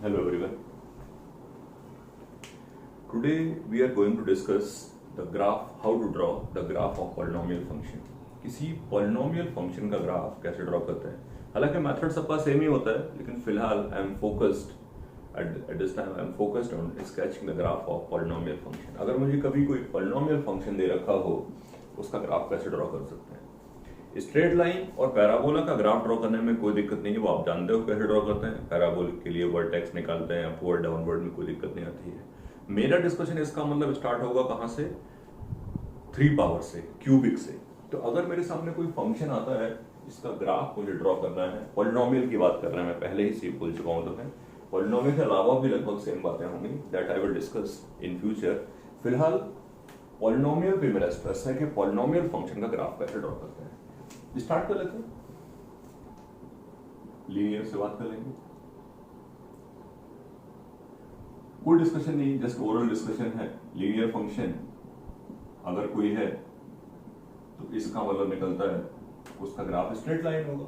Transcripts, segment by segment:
Hello everyone. Today we are going to discuss the graph, how to draw the graph of polynomial function. किसी polynomial function का graph कैसे draw करते हैं. हालांकि method सबका same ही होता है, लेकिन फिलहाल I am focused at this time I am focused on sketching the graph of polynomial function. अगर मुझे कभी कोई polynomial function दे रखा हो, उसका ग्राफ कैसे ड्रॉ कर सकते हैं. स्ट्रेट लाइन और पैराबोला का ग्राफ ड्रॉ करने में कोई दिक्कत नहीं है, वो आप जानते हो कैसे ड्रॉ करते हैं. पैराबोलिक के लिए वर्टेक्स निकालते हैं, अपवर्ड डाउनवर्ड में कोई दिक्कत नहीं आती है. मेरा डिस्कशन इसका मतलब स्टार्ट होगा कहां से, 3 पावर से, क्यूबिक से. तो अगर मेरे सामने कोई फंक्शन आता है, इसका ग्राफ मुझे ड्रॉ करना है, पॉलिनोमियल की बात कर रहे हैं, मैं पहले ही से बोल चुका हूं. तो मैं पॉलिनोमियल के अलावा भी लगभग सेम बातें होंगी, that I will discuss in future. फिलहाल पॉलिनोमियल पे मेरा स्ट्रेस है कि पॉलिनोमियल फंक्शन का ग्राफ कैसे ड्रॉ करते हैं. स्टार्ट कर लेते हैं, लीनियर से बात कर लेंगे. कोई डिस्कशन नहीं, जस्ट ओरल डिस्कशन है. लीनियर फंक्शन अगर कोई है तो इसका मतलब निकलता है उसका ग्राफ स्ट्रेट लाइन होगा.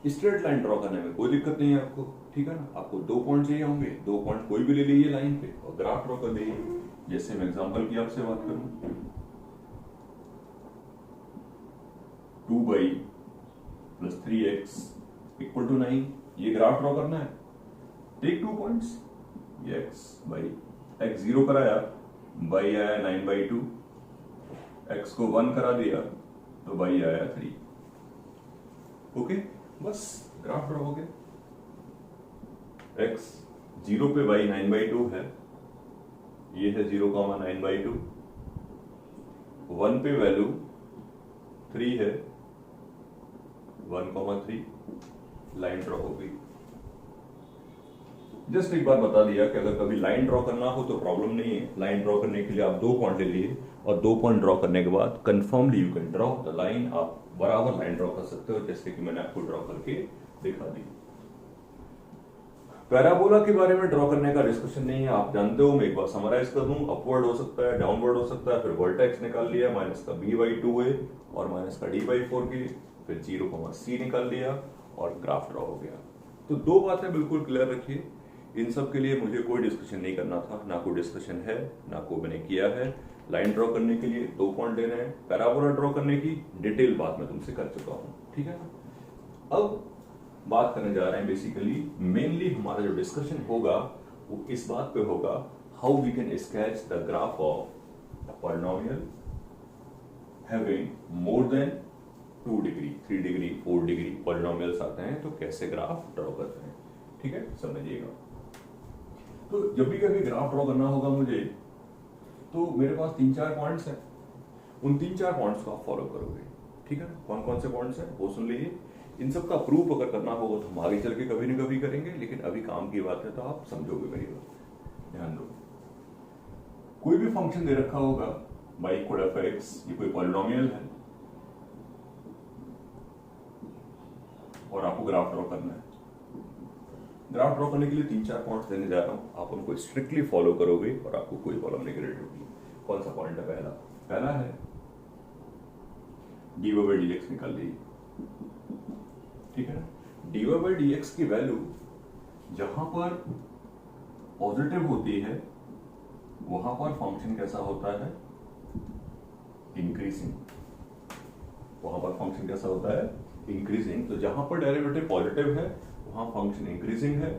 स्ट्रेट लाइन ड्रॉ करने में कोई दिक्कत नहीं है आपको, ठीक है ना. आपको 2 पॉइंट चाहिए होंगे, 2 पॉइंट कोई भी ले लीजिए लाइन पे और ग्राफ ड्रॉ कर दीजिए. जैसे मैं एग्जांपल की आपसे बात करूं, 2y + 3x = 9, ये ग्राफ ड्रॉ करना है. टेक 2 पॉइंट्स, ये x by x 0 कराया, y आया 9/2, x को 1 करा दिया तो y आया 3. ओके, बस ग्राफ ड्रॉ हो गया. x 0 पे y 9/2 है, ये है 0,9/2. 1 पे वैल्यू 3 है, 1,3. लाइन ड्रॉ हो गई. जस्ट एक बार बता दिया कि अगर कभी लाइन ड्रॉ करना हो तो प्रॉब्लम नहीं है. लाइन ड्रॉ करने के लिए आप 2 पॉइंट ले लिए और 2 पॉइंट ड्रॉ करने के बाद कंफर्मली you can draw the line. आप बराबर लाइन ड्रॉ कर सकते हो, जैसे कि मैंने आपको ड्रॉ करके दिखा दी. पैराबोला के बारे में ड्रॉ करने का डिस्कशन नहीं है, आप जानते हो. मैं एक बार समराइज कर दूं, अपवर्ड हो सकता है, डाउनवर्ड हो सकता है. फिर वर्टेक्स निकाल लिया, माइनस का b/2a और माइनस का d/4k, फिर 0,c निकाल दिया और ग्राफ ड्रॉ हो गया. तो 2 बातें बिल्कुल क्लियर रखिए. इन सब के लिए मुझे कोई डिस्कशन नहीं करना था, ना कोई डिस्कशन है, ना कोई मैंने किया है. लाइन ड्रॉ करने के लिए 2 पॉइंट लेने हैं, पैराबोला ड्रॉ करने की डिटेल बात मैं तुमसे कर चुका हूं, ठीक है ना. अब बात करने जा रहे हैं बेसिकली, मेनली हमारा जो डिस्कशन होगा वो इस बात पे होगा, how we can sketch the graph of a polynomial having more than 2 degree, 3 degree, 4 degree polynomials आते हैं तो कैसे ग्राफ ड्रॉ करते हैं, ठीक है, समझिएगा. तो जब भी कभी ग्राफ ड्रॉ करना होगा मुझे, तो मेरे पास 3-4 पॉइंट्स हैं. उन 3-4 पॉइंट्स को आप फॉलो करोगे, ठीक है. कौन कौन से पॉइंट्स हैं वो सुन लीजिए. इन सब का प्रूफ अगर करना होगा तो हम आगे चल के कभी न कभी करेंगे, लेकिन अभी काम की बात है तो आप समझोगे मेरी बात. ध्यान दो, कोई भी फंक्शन दे रखा होगा y = f(x), ये कोई पॉलिनोमियल है और आपको ग्राफ ड्रॉ करना है. ग्राफ ड्रॉ करने के लिए 3-4 पॉइंट्स देने जा रहा हूं, आप उनको स्ट्रिक्टली फॉलो करोगे और आपको कोई प्रॉब्लम नहीं क्रिएट होगी. कौन सा पॉइंट है? पहला है dy/dx निकाल लीजिए, ठीक है ना. dy/dx की वैल्यू जहां पर पॉजिटिव होती है वहां पर फंक्शन कैसा होता है? इंक्रीजिंग. वहां पर फंक्शन कैसा होता है? इंक्रीजिंग. तो जहां पर डेरिवेटिव पॉजिटिव है वहां फंक्शन इंक्रीजिंग है.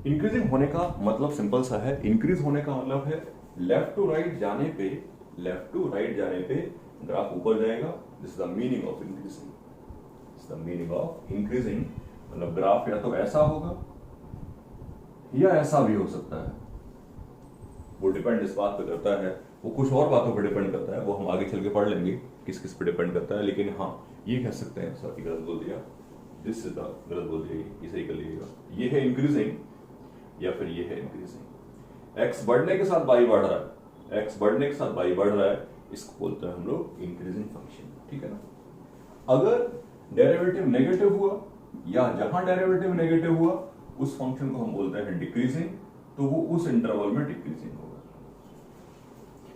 इंक्रीजिंग होने का मतलब सिंपल सा है, इंक्रीज होने का मतलब है लेफ्ट टू राइट जाने पे ग्राफ ऊपर जाएगा. This is the meaning of increasing. This the meaning of increasing. मतलब ग्राफ या तो ऐसा होगा या ऐसा भी हो सकता है. वो डिपेंड इस बात पे करता है, वो कुछ और बातों पर डिपेंड करता है, वो हम आगे चल के पढ़ लेंगे किस किस पे डिपेंड करता है. लेकिन हाँ, ये कह सकते हैं, सॉरी गलत बोल दिया, दिस इज द गलत बोल दिया, ये सही कर लीजिएगा. ये है इंक्रीजिंग या फिर ये है इंक्रीजिंग. x बढ़ने के साथ y बढ़ रहा है, x बढ़ने के साथ y बढ़ रहा है, इसको बोलते हैं हम लोग इंक्रीजिंग फंक्शन, ठीक है ना. अगर डेरिवेटिव नेगेटिव हुआ या जहां डेरिवेटिव नेगेटिव हुआ उस फंक्शन को हम बोलते हैं डिक्रीजिंग. तो वो उस इंटरवल में डिक्रीजिंग होगा.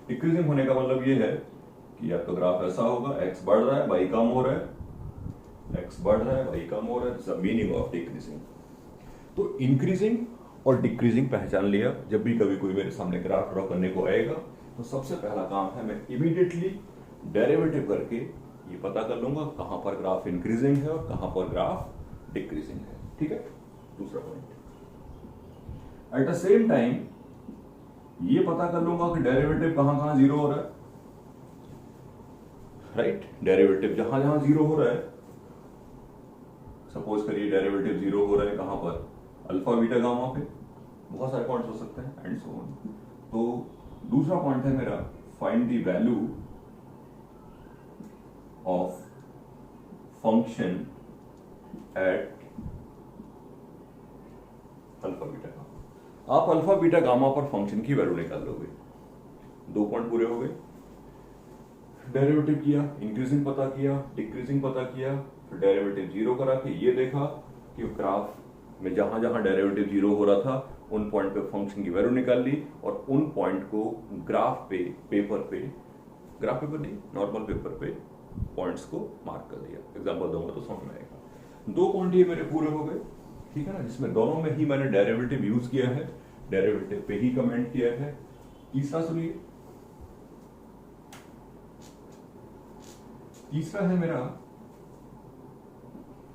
डिक्रीजिंग होने का मतलब ये है कि या तो ग्राफ ऐसा होगा, x बढ़ रहा है, y कम हो रहा है, x बढ़ रहा है, y कम हो रहा है. Meaning of decreasing. तो तो इंक्रीजिंग और डिक्रीजिंग पहचान लिया। जब भी कभी कोई मेरे सामने ग्राफ ड्रॉ करने को आएगा तो सबसे पहला काम है मैं इमीडिएटली डेरिवेटिव करके ये पता कर लूंगा कहां पर ग्राफ इंक्रीजिंग है और कहां पर ग्राफ डिक्रीजिंग है। ठीक है, दूसरा point. At the same time ये पता कर लूंगा कि डेरिवेटिव कहां कहां जीरो हो रहा है। राइट, डेरिवेटिव जहां जहां जीरो हो रहा है, सपोज करिए डेरिवेटिव जीरो हो रहा है कहां पर, अल्फा बीटा गामा पे, बहुत सारे पॉइंट्स हो सकते हैं एंड सो ऑन। तो दूसरा पॉइंट है मेरा find the value of function at alpha beta gamma. आप अल्फा बीटा गामा पर फंक्शन की वैल्यू निकाल लोगे। 2 पॉइंट पूरे हो गए। डेरिवेटिव किया, इंक्रीजिंग पता किया, डिक्रीजिंग पता किया, फिर डेरिवेटिव जीरो करा के ये देखा कि ग्राफ में जहां जहां डेरिवेटिव जीरो हो रहा था उन पॉइंट पे फंक्शन की वैल्यू निकाल ली और उन पॉइंट को ग्राफ पे, पेपर पे, ग्राफ पेपर नहीं, नॉर्मल पेपर पे पॉइंट्स को मार्क कर दिया। एग्जांपल दूंगा तो समझ में आएगा। 2 पॉइंट ये मेरे पूरे हो गए, ठीक है ना, जिसमें दोनों में ही मैंने डेरिवेटिव यूज किया है, डेरिवेटिव पे ही कमेंट किया है। तीसरा सुनिए, तीसरा है मेरा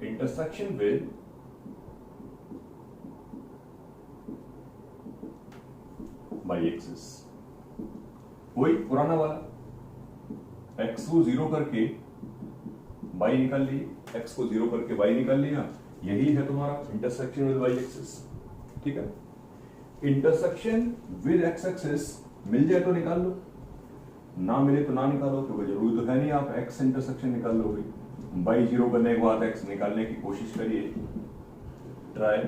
इंटरसेक्शन विद बाई एक्सिस। वही पुराना वाला, एक्स को जीरो करके बाई निकाल ली, एक्स को जीरो करके बाई निकाल लिया, यही है तुम्हारा इंटरसेक्शन विद बाई एक्सिस। ठीक है, इंटरसेक्शन विद एक्स एक्सिस मिल जाए तो निकाल लो, ना मिले तो ना निकालो, क्योंकि जरूरी तो है नहीं आप एक्स इंटरसेक्शन निकाल लोगे। बाई जीरो करने के बाद एक्स निकालने की कोशिश करिए, ट्राई,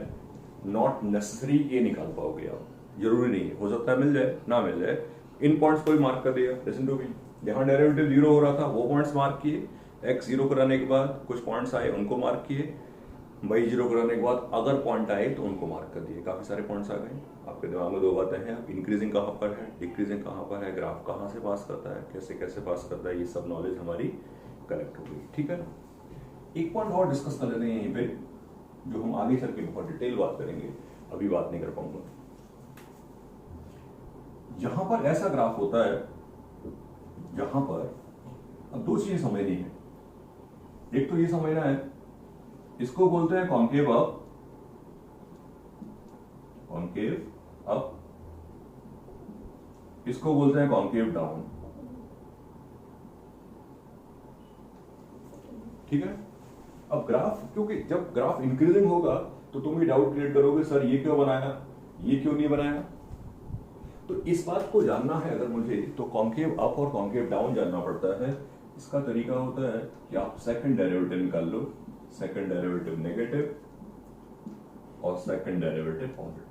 नॉट नेसेसरी ये निकाल पाओगे आप, जरूरी नहीं है, हो सकता है मिल जाए ना मिल जाए। इन पॉइंट्स को भी मार्क कर दिया, लिसन टू मी। जहां डेरिवेटिव जीरो हो रहा था वो पॉइंट्स मार्क किए, एक्स जीरो कराने के बाद कुछ पॉइंट्स आए उनको मार्क किए, बाई जीरो कराने के बाद अगर पॉइंट आए तो उनको मार्क कर दिए। काफी सारे पॉइंट्स आ गए। आपके दिमाग में 2 बातें हैं, इंक्रीजिंग कहां पर है, डिक्रीजिंग कहां पर है, ग्राफ कहां से पास करता है, कैसे कैसे पास करता है, ये सब नॉलेज हमारी कलेक्ट हो गई। ठीक है ना, एक पॉइंट और डिस्कस कर लेते हैं यहीं पे, जो हम आगे चल के बहुत डिटेल बात करेंगे, अभी बात नहीं कर पाऊंगा। जहां पर ऐसा ग्राफ होता है जहां पर, अब 2 चीजें समझनी है। एक तो ये समझना है, इसको बोलते हैं कॉन्केव अप, कॉन्केव अप, इसको बोलते हैं कॉन्केव डाउन। ठीक है, अब ग्राफ, क्योंकि जब ग्राफ इंक्रीजिंग होगा तो तुम भी डाउट क्रिएट करोगे, सर ये क्यों बनाया, ये क्यों नहीं बनाया। तो इस बात को जानना है अगर मुझे, तो कॉन्केव अप और कॉन्केव डाउन जानना पड़ता है। इसका तरीका होता है कि आप सेकंड डेरिवेटिव निकाल लो, सेकंड डेरिवेटिव नेगेटिव और सेकंड डेरिवेटिव पॉजिटिव।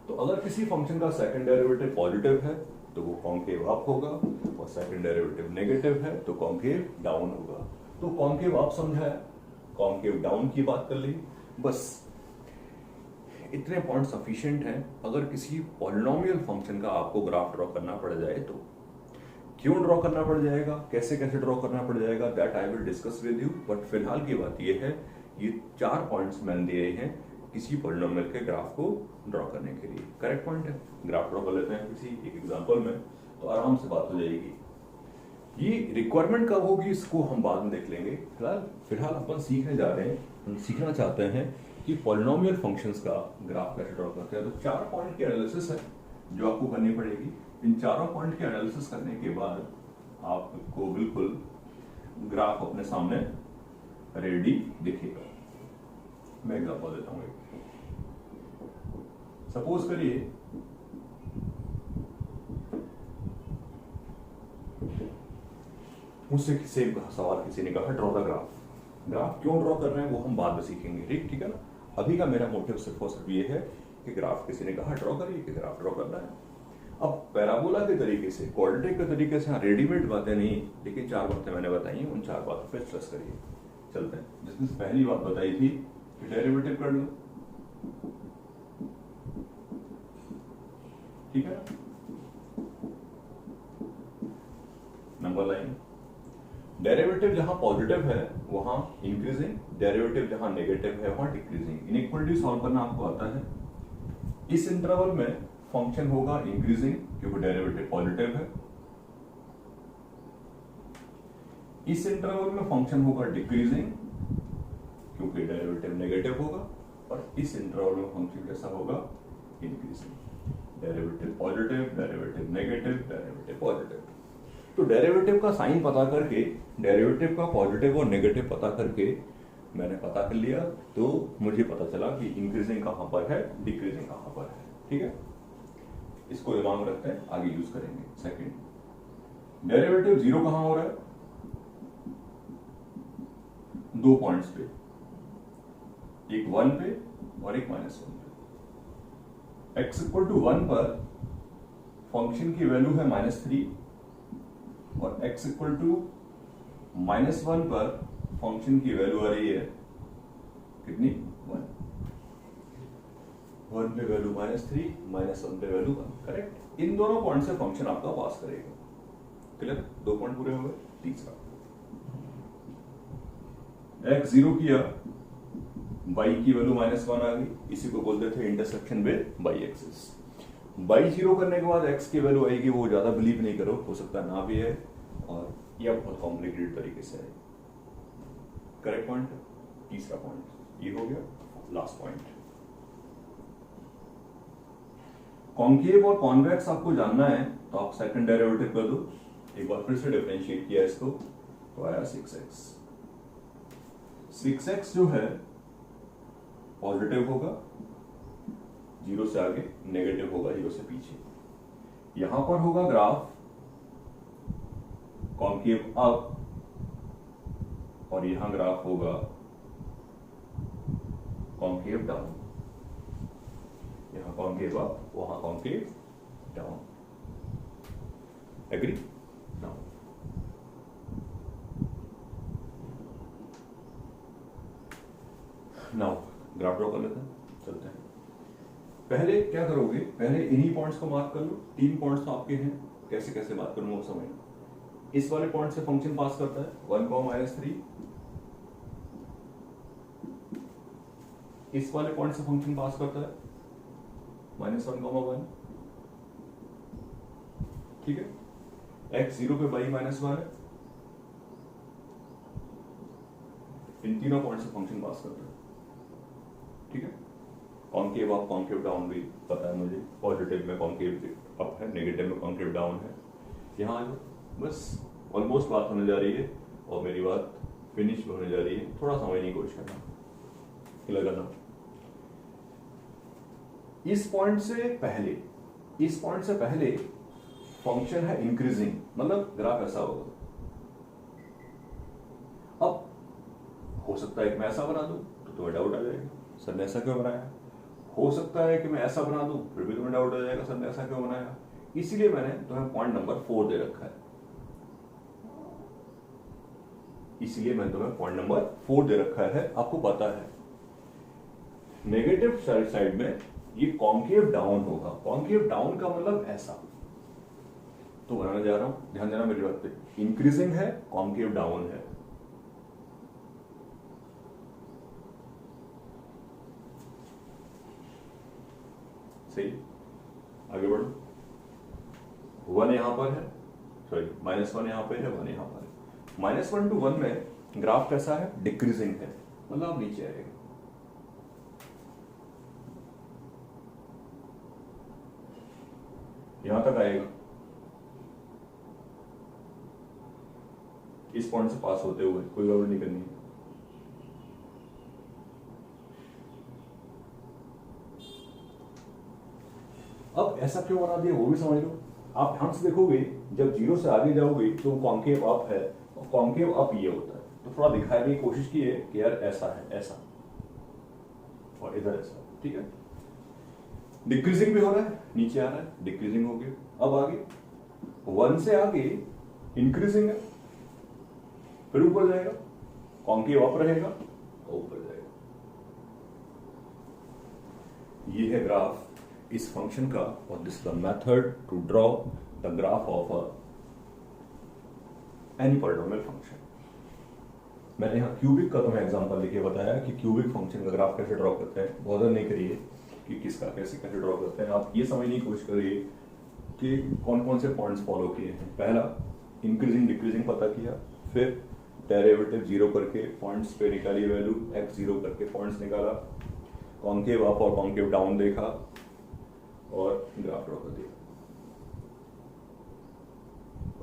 तो अगर किसी फंक्शन का सेकंड डेरिवेटिव पॉजिटिव है तो वो कॉन्केव अप होगा, और सेकंड डेरिवेटिव नेगेटिव है तो कॉन्केव डाउन होगा। तो कॉन्केव अप समझा, कॉन्केव डाउन की बात कर ली, बस इतने पॉइंट सफिशिएंट हैं। अगर किसी पॉलिनोमियल फंक्शन का आपको ग्राफ ड्रॉ करना पड़ जाए तो क्यों ड्रॉ करना पड़ जाएगा, कैसे कैसे ड्रॉ करना पड़ जाएगा, that I will discuss with you. But फिलहाल की बात ये है, ये 4 पॉइंट्स मैंने दिए हैं किसी पॉलिनोमियल के ग्राफ को ड्रॉ करने के लिए। करेक्ट पॉइंट है, ग्राफ ड्रॉ कर लेते हैं किसी एक एग्जांपल में, तो आराम से बात हो जाएगी। ये रिक्वायरमेंट कब होगी इसको हम बाद में देख लेंगे। फिलहाल अपन सीखने जा रहे हैं, हम सीखना चाहते हैं कि पॉलिनोमियल फंक्शंस का ग्राफ कैसे ड्रॉ करते हैं। तो 4 पॉइंट की एनालिसिस है जो आपको करनी पड़ेगी। इन चारों पॉइंट की एनालिसिस करने के बाद आपको बिल्कुल ग्राफ अपने सामने रेडी दिखेगा। मैं एग्जांपल देता हूं। सपोज करिए मुझसे सेम सवाल किसी ने कहा ड्रॉ द ग्राफ। ग्राफ क्यों ड्रॉ कर रहे हैं वो हम बाद में सीखेंगे, ठीक है ना। अभी का मेरा मोटिव सिर्फ और सिर्फ ये है कि ग्राफ किसी ने कहा ड्रॉ करिए, कि ग्राफ ड्रॉ करना है। अब पैराबोला के तरीके से, क्वाड्रेटिक के तरीके से, हाँ रेडीमेड बातें नहीं, लेकिन 4 बातें मैंने बताई हैं, उन 4 बातों पे स्ट्रेस करिए। चलते हैं, जिसमें पहली बात बताई थी कि डेरिवेटिव कर लो, ठीक है, नंबर लाइन। डेरिवेटिव जहां पॉजिटिव है वहां इंक्रीजिंग, डेरिवेटिव जहां नेगेटिव है वहां डिक्रीजिंग। इनइक्वालिटी सॉल्व करना आपको आता है। इस इंटरवल में फंक्शन होगा इंक्रीजिंग क्योंकि डेरिवेटिव पॉजिटिव है, इस इंटरवल में फंक्शन होगा डिक्रीजिंग क्योंकि डेरिवेटिव नेगेटिव होगा, और इस इंटरवल में फंक्शन कैसा होगा, increasing. Derivative positive, derivative negative, derivative positive. तो डेरिवेटिव का साइन पता करके, डेरिवेटिव का पॉजिटिव और नेगेटिव पता करके मैंने पता कर लिया, तो मुझे पता चला कि इंक्रीजिंग कहां पर है, डिक्रीजिंग कहां पर है। ठीक है, इसको दिमाग में रखते हैं, आगे यूज करेंगे। सेकंड, डेरिवेटिव जीरो कहां हो रहा है, दो पॉइंट्स पे, एक 1 पे और एक -1 पे। x इक्वल टू 1 पर फंक्शन की वैल्यू है -3 और x इक्वल टू -1 पर फंक्शन की वैल्यू आ रही है कितनी, 1। 1 पे वैल्यू -3, -1 पे वैल्यू 1। करेक्ट। इन दोनों पॉइंट से फंक्शन आपका पास करेगा। क्लियर, दो पॉइंट पूरे हो गए। तीसरा, x 0 किया, y की वैल्यू -1 आ गई, इसी को बोलते थे intersection with y axis. y 0 करने के बाद x की वैल्यू आएगी, वो ज्यादा बिलीव नहीं करो, हो सकता है ना भी है, और यह बहुत कॉम्प्लिकेटेड तरीके से है। Correct point. तीसरा पॉइंट ये हो गया। लास्ट पॉइंट, कॉन्केव और कॉन्वेक्स आपको जानना है, तो आप सेकंड डेरिवेटिव कर दो। एक बार फिर से डिफरेंशिएट किया इसको, तो आया 6x। 6x जो है पॉजिटिव होगा, 0 से आगे, नेगेटिव होगा 0 से पीछे। यहां पर होगा ग्राफ कॉन्केव अप, और यहां ग्राफ होगा कॉन्केव डाउन। यहां कॉन्केव अप, वहां concave down. Agree? Down. Now graph draw कर लेते हैं, चलते हैं। पहले क्या करोगे, पहले इन्हीं पॉइंट्स को मार्क कर लो। 3 पॉइंट्स तो आपके हैं, कैसे कैसे बात करूंगा वो समझना। इस वाले पॉइंट से फंक्शन पास करता है 1, -3। इस वाले पॉइंट से फंक्शन पास करता है -1, 1। ठीक है, x 0 पे y -1 है। इन तीनों पॉइंट से फंक्शन पास करता है। ठीक है, कॉन्केव अप, कॉन्केव डाउन भी पता है मुझे। पॉजिटिव में कॉन्केव अप है, नेगेटिव में कॉन्केव डाउन है। यहां बस ऑलमोस्ट बात होने जा रही है, और मेरी बात फिनिश भी होने जा रही है। थोड़ा समझने की कोशिश करना, लगाना। इस पॉइंट से पहले फंक्शन है इंक्रीजिंग, मतलब ग्राफ ऐसा होगा। अब हो सकता है कि मैं ऐसा बना दूं तो तुम्हें डाउट आ जाएगा, सर ने ऐसा क्यों बनाया। हो सकता है कि मैं ऐसा बना दूं, फिर भी तुम्हें डाउट आ जाएगा, सर ने ऐसा क्यों बनाया। इसीलिए मैंने तुम्हें पॉइंट नंबर 4 दे रखा है। आपको पता है नेगेटिव साइड में ये कॉन्केव डाउन होगा। कॉन्केव डाउन का मतलब ऐसा, तो बनाने जा रहा हूं, ध्यान देना मेरी बात पे। इंक्रीजिंग है, कॉन्केव डाउन है। सही, आगे बढ़ो। 1 यहां पर है, सॉरी -1 यहां पे है, 1 यहां पर है। -1 to 1 में ग्राफ कैसा है, डिक्रीजिंग है, मतलब नीचे आएगा। यहां तक आएगा, इस पॉइंट से पास होते हुए, कोई गड़बड़ नहीं करनी है। अब ऐसा क्यों बना दिया वो भी समझ लो। आप ध्यान से देखोगे, जब 0 से आगे जाओगे तो कॉन्केव अप है, और कॉन्केव अप ये होता है। तो थोड़ा दिखाने की कोशिश की है कि यार ऐसा है, ऐसा, और इधर ऐसा। ठीक है, डिक्रीजिंग भी हो रहा है, नीचे आ रहा है, डिक्रीजिंग हो गया। अब आगे 1 से आगे इंक्रीजिंग है, फिर ऊपर जाएगा, कॉन्केव अप रहेगा, ऊपर जाएगा। ये है ग्राफ इस फंक्शन का, और this the method to draw the graph of any polynomial function. मैंने यहाँ क्यूबिक का तुम्हें एग्जांपल लेके बताया कि क्यूबिक फंक्शन का ग्राफ कैसे ड्रॉ करते हैं। बॉदर नहीं करिए कि किसका कैसे कैसे ड्रॉ करते हैं, आप ये समझने की कोशिश करिए कि कौन कौन से पॉइंट्स फॉलो किए हैं। पहला इंक्रीजिंग डिक्रीजिंग पता किया, फिर डेरिवेटिव जीरो करके पॉइंट्स पे निकाली वैल्यू, एक्स जीरो करके पॉइंट्स निकाला, कॉन्केव अप और कॉन्केव डाउन देखा और ग्राफ ड्रॉ कर दिया।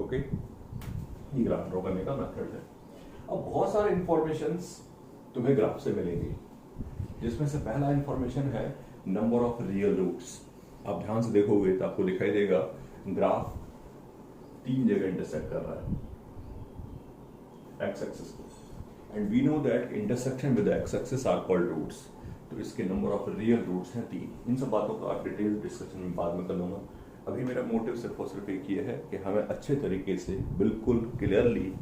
ओके, ये ग्राफ ड्रॉ करने का मेथड है। अब बहुत सारे इंफॉर्मेशंस तुम्हें ग्राफ से मिलेंगी, जिसमें से पहला इंफॉर्मेशन है नंबर ऑफ रियल रूट्स। आप ध्यान से देखोगे तो आपको दिखाई देगा ग्राफ 3 जगह इंटरसेक्ट कर रहा है एक्स एक्सिस को, and we know that intersection with X axis are called roots. तो इसके नंबर ऑफ रियल रूट्स हैं 3। इन सब बातों का डिटेल डिस्कशन में बाद में कर लूंगा। अभी मेरा मोटिव सिर्फ और सिर्फ एक ये है कि हमें अच्छे तरीके से बिल्कुल क्लियरली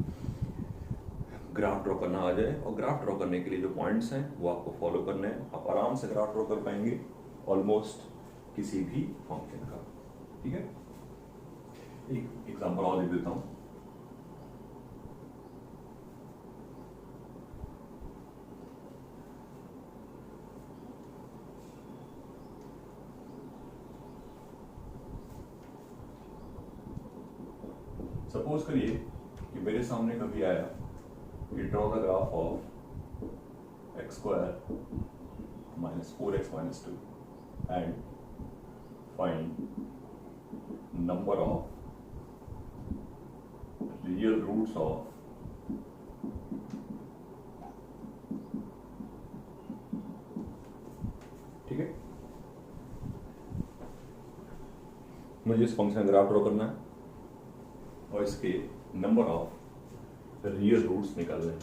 ग्राफ ड्रॉ करना आ जाए, और ग्राफ ड्रॉ करने के लिए जो पॉइंट्स हैं वो आपको फॉलो करने हैं। आप आराम से ग्राफ ड्रॉ कर पाएंगे ऑलमोस्ट किसी भी फंक्शन का। ठीक है, एक एग्जांपल और दे देता हूं। सपोज करिए कि मेरे सामने कभी आया कि draw the graph of X square minus 4x minus 2 and find number of real roots of ठीक है, मुझे इस फंक्शन ग्राफ ड्रॉ करना है और इसके नंबर ऑफ रियल रूट्स निकालने हैं।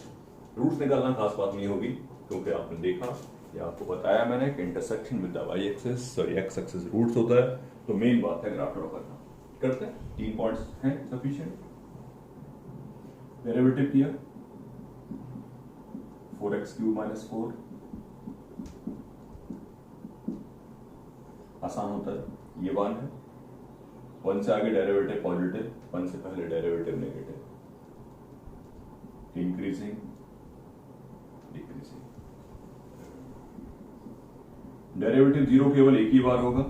रूट्स निकालना खास बात नहीं होगी, क्योंकि आपने देखा या आपको बताया मैंने कि intersection with the Y axis sorry X axis roots होता है। तो मेन बात है ग्राफ ड्रॉ करना। करते हैं, 3 पॉइंट्स हैं सफिशिएंट। डेरिवेटिव किया 4x³ माइनस 4, आसान होता है, ये 1 है। 1 से आगे डेरिवेटिव पॉजिटिव, 1 से पहले derivative negative, increasing decreasing. Derivative 0 केवल एक ही बार होगा,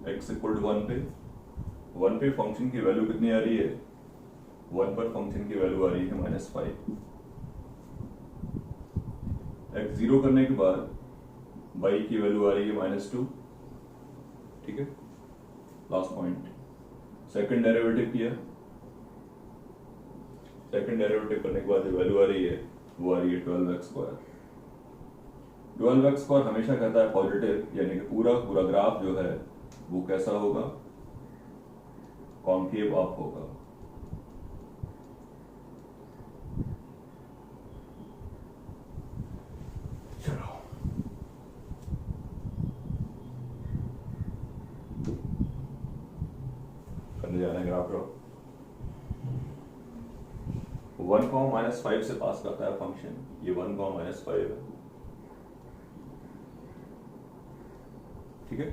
x इक्वल टू 1 पे। 1 पे फंक्शन की वैल्यू कितनी आ रही है? 1 पर फंक्शन की वैल्यू आ रही है -5। x 0 करने के बाद y की वैल्यू आ रही है -2। ठीक है, लास्ट पॉइंट। सेकंड डेरिवेटिव किया, सेकंड डेरिवेटिव करने के बाद जो वैल्यू आ रही है वो आ रही है 12x²। 12x² हमेशा कहता है पॉजिटिव, यानी कि पूरा पूरा ग्राफ जो है वो कैसा होगा? कॉन्केव अप होगा। चलो करने जा रहे हैं ग्राफ ड्रॉ। 1, -5 से पास करता है फंक्शन, ये 1, -5 है। ठीक है,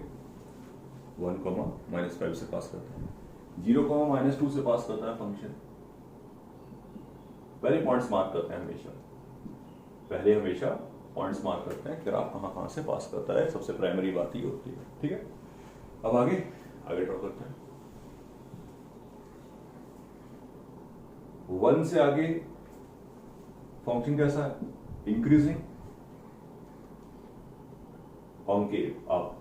1, -5 से पास करता है। 0, -2 से पास करता है फंक्शन। पहले पॉइंट्स मार्क करते हैं हमेशा, पहले हमेशा पॉइंट्स मार्क करते हैं ग्राफ कहां से पास करता है, सबसे प्राइमरी बात ही होती है। ठीक है, अब आगे ड्रॉ करते हैं। 1 से आगे फंक्शन कैसा है? Increasing, concave up.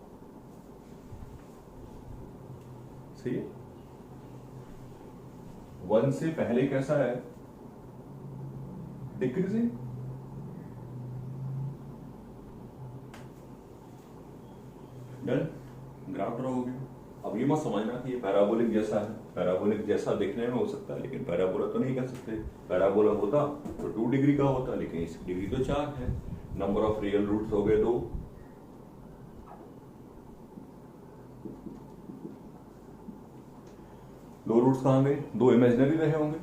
सही है। 1 से पहले कैसा है? डिक्रीजिंग। डन, ग्राफ ड्रॉ हो गया। अब ये मत समझना कि ये पैराबोलिक जैसा है। पैराबोलिक जैसा देखने में हो सकता है, लेकिन पैराबोला तो नहीं कह सकते। पैराबोला होता तो 2 डिग्री का होता, लेकिन इस डिग्री तो 4 है। नंबर ऑफ रियल रूट्स हो गए 2। दो रूट्स कहां गए? 2 इमेजिनरी रहे होंगे,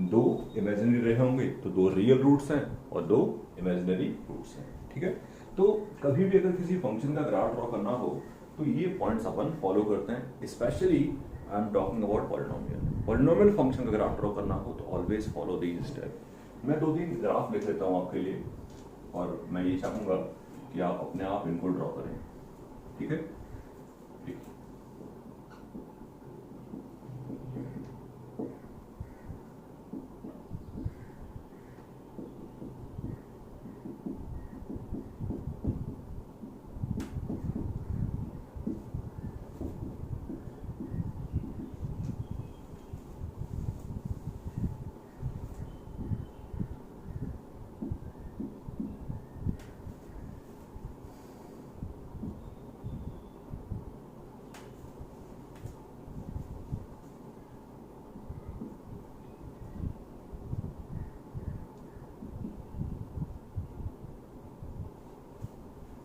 2 इमेजिनरी रहे होंगे तो 2 रियल रूट्स हैं और 2 इमेजिनरी रूट्स हैं। ठीक है, तो कभी भी अगर किसी फंक्शन का ग्राफ ड्रॉ करना हो तो ये पॉइंट्स अपन फॉलो करते हैं। Specially I am talking about polynomial. Polynomial function का ग्राफ ड्रॉ करना हो तो ऑलवेज फॉलो दीज स्टेप। मैं 2-3 ग्राफ लिख लेता हूँ आपके लिए और मैं ये चाहूँगा कि आप अपने आप इनको ड्रॉ करें, ठीक है? ठीक।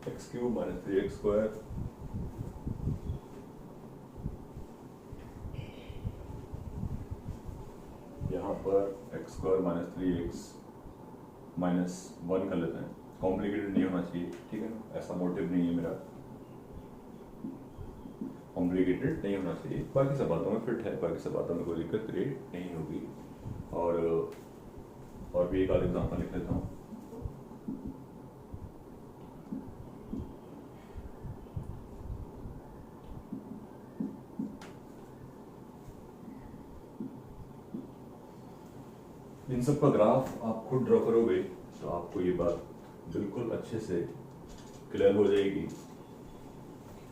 X cube minus 3x square यहाँ पर x square minus 3x minus 1 कर लेते हैं। कॉम्प्लिकेटेड नहीं होना चाहिए, ठीक है ना? ऐसा मोटिव नहीं है मेरा, कॉम्प्लिकेटेड नहीं होना चाहिए। बाकी सब बातों में फिट है, बाकी सब बातों में कोई दिक्कत क्रिएट नहीं होगी। और भी एक आध एग्जाम्पल लिख लेता हूँ। इन सब का ग्राफ आप खुद ड्रॉ करोगे तो आपको ये बात बिल्कुल अच्छे से क्लियर हो जाएगी कि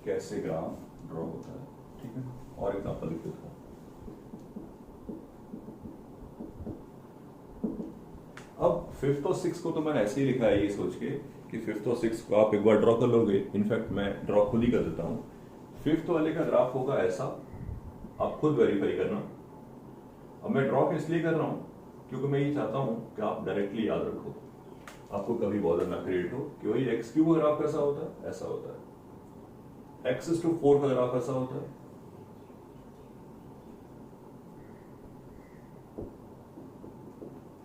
कैसे ग्राफ ड्रॉ होता है, ठीक है? और एग्जाम्पल लिख देता हूँ। अब 5th और 6th को तो मैंने ऐसे ही लिखा है ये सोच के कि 5th और 6th को आप एक बार ड्रॉ कर लोगे। इनफैक्ट मैं ड्रॉ खुद ही कर देता हूँ। 5th वाले का ग्राफ होगा ऐसा, आप खुद वेरीफाई करना। अब मैं ड्रॉ इसलिए कर रहा हूँ क्योंकि मैं ये चाहता हूँ कि आप डायरेक्टली याद रखो, आपको कभी बॉदर ना क्रिएट हो कि वही एक्स क्यूब का ग्राफ कैसा होता है, ऐसा होता है। x⁴ का ग्राफ ऐसा होता है।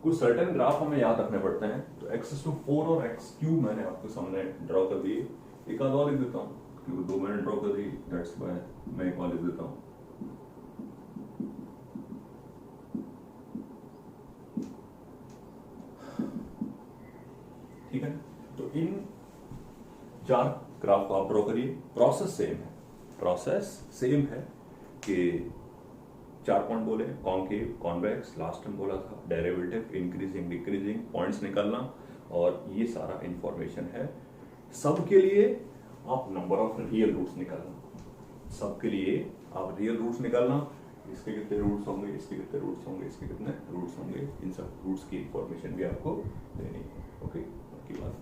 कुछ सर्टेन ग्राफ हमें याद रखने पड़ते हैं, तो x⁴ और x³ मैंने आपके सामने ड्रॉ कर दिए। एक आध और लिख देता हूँ क्योंकि 2 मैंने ड्रॉ कर दी, दैट्स व्हाई मैं एक और लिख देता हूँ। ठीक है, तो इन 4 ग्राफ को आप ड्रॉ करिए। प्रोसेस सेम है कि 4 पॉइंट बोले, कॉन्केव, कॉन्वेक्स, लास्ट टाइम बोला था डेरिवेटिव, इंक्रीजिंग डिक्रीजिंग, पॉइंट्स निकालना, और ये सारा इंफॉर्मेशन है। सबके लिए आप नंबर ऑफ रियल रूट्स निकालना, सबके लिए आप रियल रूट्स निकालना। इसके कितने रूट्स होंगे, इसके कितने रूट्स होंगे, इसके कितने रूट्स होंगे, इन सब रूट्स की इंफॉर्मेशन भी आपको देनी है। ओके, की बात